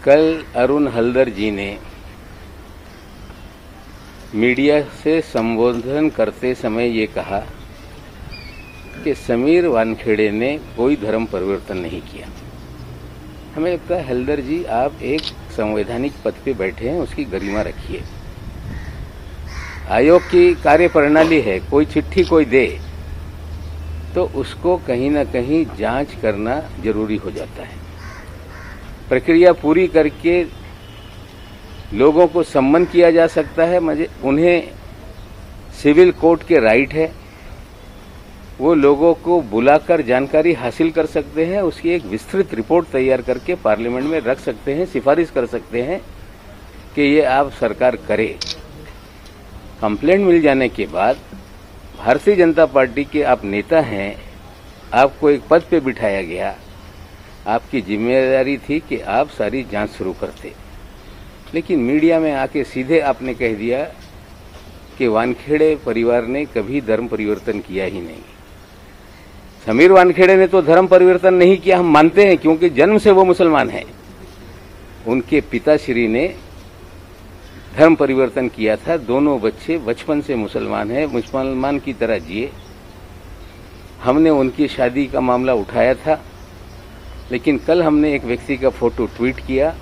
कल अरुण हल्दर जी ने मीडिया से संबोधन करते समय ये कहा कि समीर वानखेड़े ने कोई धर्म परिवर्तन नहीं किया। हमें लगता है हल्दर जी, आप एक संवैधानिक पद पे बैठे हैं, उसकी गरिमा रखिए। आयोग की कार्यप्रणाली है, कोई चिट्ठी कोई दे तो उसको कहीं ना कहीं जांच करना जरूरी हो जाता है। प्रक्रिया पूरी करके लोगों को सम्मन किया जा सकता है। उन्हें सिविल कोर्ट के राइट है, वो लोगों को बुलाकर जानकारी हासिल कर सकते हैं, उसकी एक विस्तृत रिपोर्ट तैयार करके पार्लियामेंट में रख सकते हैं, सिफारिश कर सकते हैं कि ये आप सरकार करे। कंप्लेंट मिल जाने के बाद भारतीय जनता पार्टी के आप नेता हैं, आपको एक पद पे बिठाया गया, आपकी जिम्मेदारी थी कि आप सारी जांच शुरू करते। लेकिन मीडिया में आके सीधे आपने कह दिया कि वानखेड़े परिवार ने कभी धर्म परिवर्तन किया ही नहीं। समीर वानखेड़े ने तो धर्म परिवर्तन नहीं किया, हम मानते हैं, क्योंकि जन्म से वो मुसलमान हैं। उनके पिताश्री ने धर्म परिवर्तन किया था। दोनों बच्चे बचपन से मुसलमान हैं, मुसलमान की तरह जिए। हमने उनकी शादी का मामला उठाया था, लेकिन कल हमने एक व्यक्ति का फोटो ट्वीट किया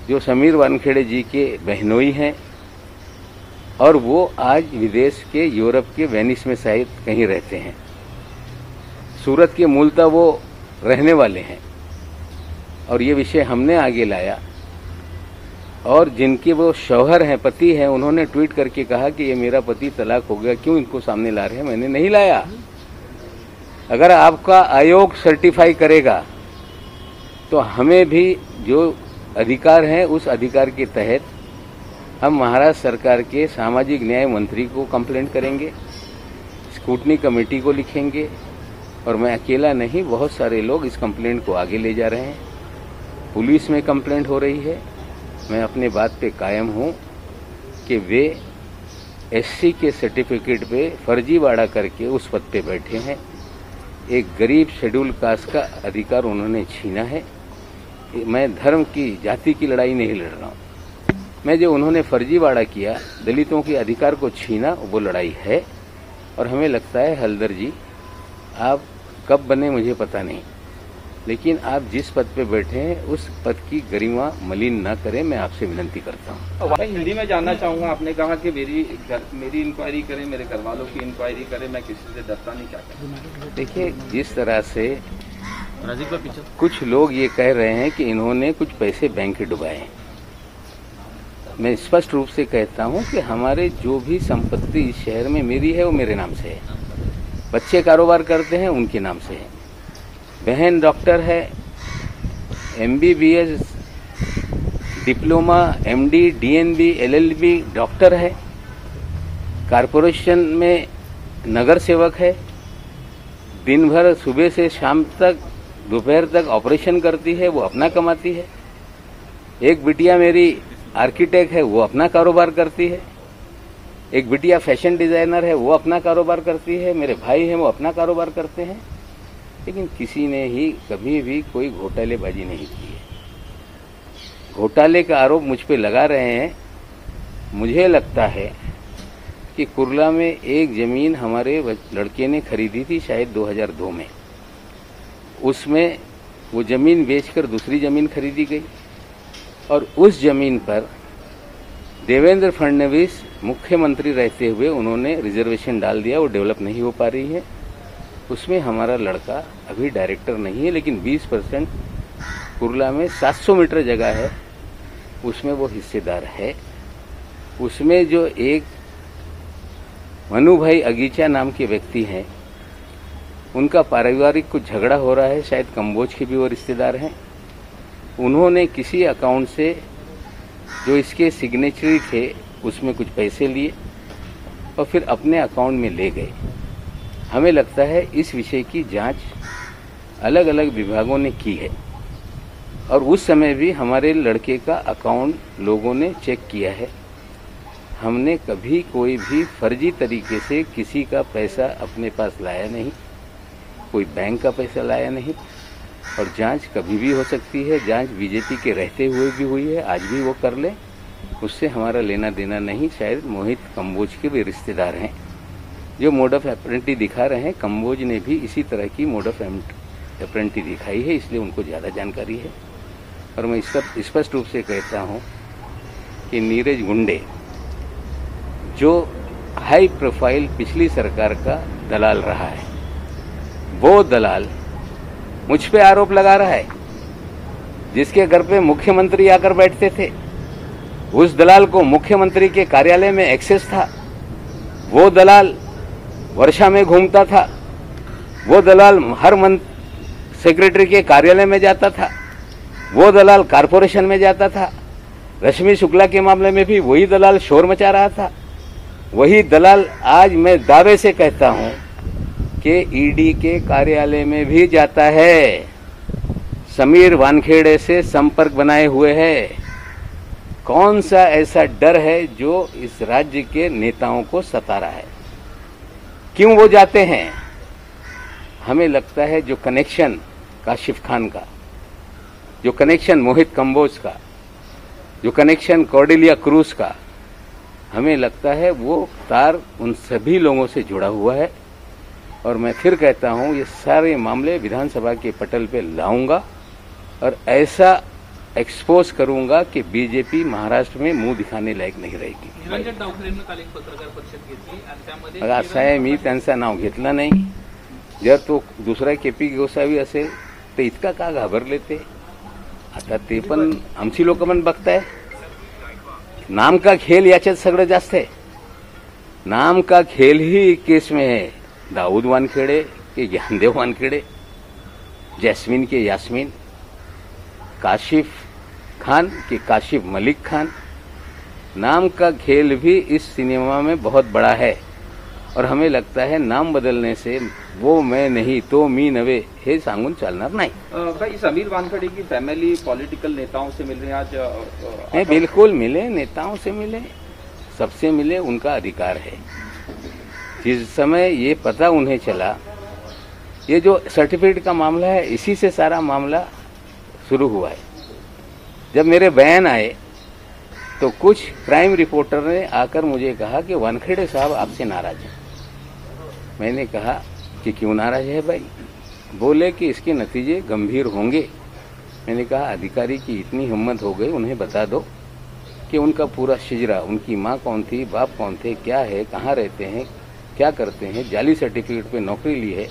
जो समीर वानखेड़े जी के बहनोई हैं, और वो आज विदेश के यूरोप के वेनिस में शायद कहीं रहते हैं। सूरत के मूलतः वो रहने वाले हैं, और ये विषय हमने आगे लाया। और जिनके वो शौहर हैं, पति हैं, उन्होंने ट्वीट करके कहा कि ये मेरा पति तलाक हो गया, क्यों इनको सामने ला रहे हैं। मैंने नहीं लाया। अगर आपका आयोग सर्टिफाई करेगा तो हमें भी जो अधिकार हैं, उस अधिकार के तहत हम महाराष्ट्र सरकार के सामाजिक न्याय मंत्री को कंप्लेंट करेंगे, स्क्रूटनी कमेटी को लिखेंगे, और मैं अकेला नहीं, बहुत सारे लोग इस कंप्लेंट को आगे ले जा रहे हैं। पुलिस में कंप्लेंट हो रही है। मैं अपने बात पे कायम हूं कि वे एससी के सर्टिफिकेट पे फर्जीवाड़ा करके उस पद पे बैठे हैं। एक गरीब शेड्यूल कास्ट का अधिकार उन्होंने छीना है। मैं धर्म की, जाति की लड़ाई नहीं लड़ रहा हूं। मैं जो उन्होंने फर्जीवाड़ा किया, दलितों के अधिकार को छीना, वो लड़ाई है। और हमें लगता है हल्दर जी, आप कब बने मुझे पता नहीं, लेकिन आप जिस पद पे बैठे हैं उस पद की गरिमा मलिन न करें, मैं आपसे विनती करता हूँ। मैं हिंदी में जानना चाहूंगा, आपने कहा कि मेरी इंक्वायरी करें, मेरे घर वालों की इंक्वायरी करें, मैं किसी से डरता नहीं चाहता। देखिए, जिस तरह से कुछ लोग ये कह रहे हैं कि इन्होंने कुछ पैसे बैंक में डुबाए, मैं स्पष्ट रूप से कहता हूँ कि हमारे जो भी संपत्ति इस शहर में मेरी है वो मेरे नाम से है। बच्चे कारोबार करते हैं, उनके नाम से है। बहन डॉक्टर है, MBBS, diploma, MD, DNB, LLB doctor है। कारपोरेशन में नगर सेवक है। दिन भर सुबह से शाम तक, दोपहर तक ऑपरेशन करती है, वो अपना कमाती है। एक बिटिया मेरी आर्किटेक्ट है, वो अपना कारोबार करती है। एक बिटिया फैशन डिजाइनर है, वो अपना कारोबार करती है। मेरे भाई हैं, वो अपना कारोबार करते हैं। लेकिन किसी ने ही कभी भी कोई घोटालेबाजी नहीं की है। घोटाले का आरोप मुझ पे लगा रहे हैं। मुझे लगता है कि कुर्ला में एक जमीन हमारे लड़के ने खरीदी थी शायद 2002 में। उसमें वो जमीन बेचकर दूसरी जमीन खरीदी गई, और उस जमीन पर देवेंद्र फडणवीस मुख्यमंत्री रहते हुए उन्होंने रिजर्वेशन डाल दिया। वो डेवलप नहीं हो पा रही है। उसमें हमारा लड़का अभी डायरेक्टर नहीं है, लेकिन 20% कुर्ला में 700 मीटर जगह है, उसमें वो हिस्सेदार है। उसमें जो एक मनु भाई अगीचा नाम के व्यक्ति हैं, उनका पारिवारिक कुछ झगड़ा हो रहा है, शायद कंबोज के भी वो रिश्तेदार हैं। उन्होंने किसी अकाउंट से जो इसके सिग्नेचरी थे उसमें कुछ पैसे लिए और फिर अपने अकाउंट में ले गए। हमें लगता है इस विषय की जांच अलग अलग विभागों ने की है, और उस समय भी हमारे लड़के का अकाउंट लोगों ने चेक किया है। हमने कभी कोई भी फर्जी तरीके से किसी का पैसा अपने पास लाया नहीं, कोई बैंक का पैसा लाया नहीं। और जांच कभी भी हो सकती है। जांच बीजेपी के रहते हुए भी हुई है, आज भी वो कर ले, उससे हमारा लेना देना नहीं। शायद मोहित कंबोज के भी रिश्तेदार हैं जो मोड ऑफ एप्रेंटी दिखा रहे हैं। कंबोज ने भी इसी तरह की मोड ऑफ एप्रेंटी दिखाई है, इसलिए उनको ज़्यादा जानकारी है। और मैं स्पष्ट रूप से कहता हूँ कि नीरज गुंडे जो हाई प्रोफाइल पिछली सरकार का दलाल रहा है, वो दलाल मुझ पे आरोप लगा रहा है। जिसके घर पे मुख्यमंत्री आकर बैठते थे, उस दलाल को मुख्यमंत्री के कार्यालय में एक्सेस था। वो दलाल वर्षा में घूमता था। वो दलाल हर सेक्रेटरी के कार्यालय में जाता था। वो दलाल कारपोरेशन में जाता था। रश्मि शुक्ला के मामले में भी वही दलाल शोर मचा रहा था। वही दलाल आज मैं दावे से कहता हूं कि ईडी के कार्यालय में भी जाता है। समीर वानखेड़े से संपर्क बनाए हुए है। कौन सा ऐसा डर है जो इस राज्य के नेताओं को सता रहा है? क्यों वो जाते हैं? हमें लगता है जो कनेक्शन काशिफ खान का, जो कनेक्शन मोहित कंबोज का, जो कनेक्शन कॉर्डेलिया क्रूज का, हमें लगता है वो तार उन सभी लोगों से जुड़ा हुआ है। और मैं फिर कहता हूं, ये सारे मामले विधानसभा के पटल पे लाऊंगा और ऐसा एक्सपोज करूंगा कि बीजेपी महाराष्ट्र में मुंह दिखाने लायक नाही राहिली. निरंजन डावखरेंनी काल एक पत्रकार परिषद घेतली आणि त्यामध्ये बघा असं आहे, मी त्यांचं नाव घेतलं नाही. जर तो दुसरा केपी गोसावी असेल तर इतका का घाबरले ते? आता ते पण आमची लोक पण बघताय. नाम का खेल याच्यात सगळं जास्त आहे. नाम का खेल ही केस में है. दाऊद वानखेड़े के ज्ञानदेव वानखेड़े, जैस्मिन के यास्मीन, काशिफ खान के काशिफ मलिक खान. नाम का खेल भी इस सिनेमा में बहुत बड़ा है. और हमें लगता है नाम बदलने से वो मैं नहीं तो मी नव्हे हे सांगून चालणार नाही. भाई समीर वानखेड़े की फैमिली पॉलिटिकल नेताओं से मिल रहे हैं आज? नहीं, बिल्कुल मिले, नेताओं से मिले, सबसे मिले, उनका अधिकार है. जिस समय ये पता उन्हें चला, ये जो सर्टिफिकेट का मामला है, इसी से सारा मामला शुरू हुआ है. जब मेरे बयान आए तो कुछ क्राइम रिपोर्टर ने आकर मुझे कहा कि वानखेड़े साहब आपसे नाराज हैं. मैंने कहा कि क्यों नाराज है भाई? बोले कि इसके नतीजे गंभीर होंगे. मैंने कहा अधिकारी की इतनी हिम्मत हो गई, उन्हें बता दो कि उनका पूरा शिजरा, उनकी माँ कौन थी, बाप कौन थे, क्या है, कहाँ रहते हैं, क्या करते हैं, जाली सर्टिफिकेट पे नौकरी ली है.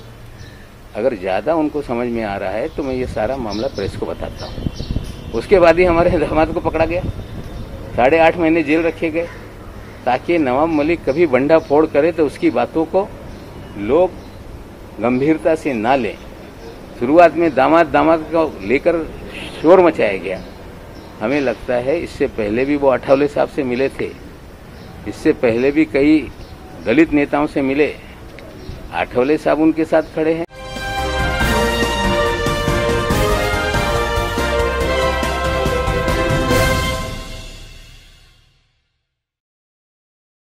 अगर ज़्यादा उनको समझ में आ रहा है तो मैं ये सारा मामला प्रेस को बताता हूँ. उसके बाद ही हमारे दामाद को पकड़ा गया, 8.5 महीने जेल रखे गए, ताकि नवाब मलिक कभी बंडा फोड़ करे तो उसकी बातों को लोग गंभीरता से ना लें. शुरुआत में दामाद को लेकर शोर मचाया गया. हमें लगता है इससे पहले भी वो आठवले साहब से मिले थे, इससे पहले भी कई दलित नेताओं से मिले. आठवले साहब उनके साथ खड़े हैं.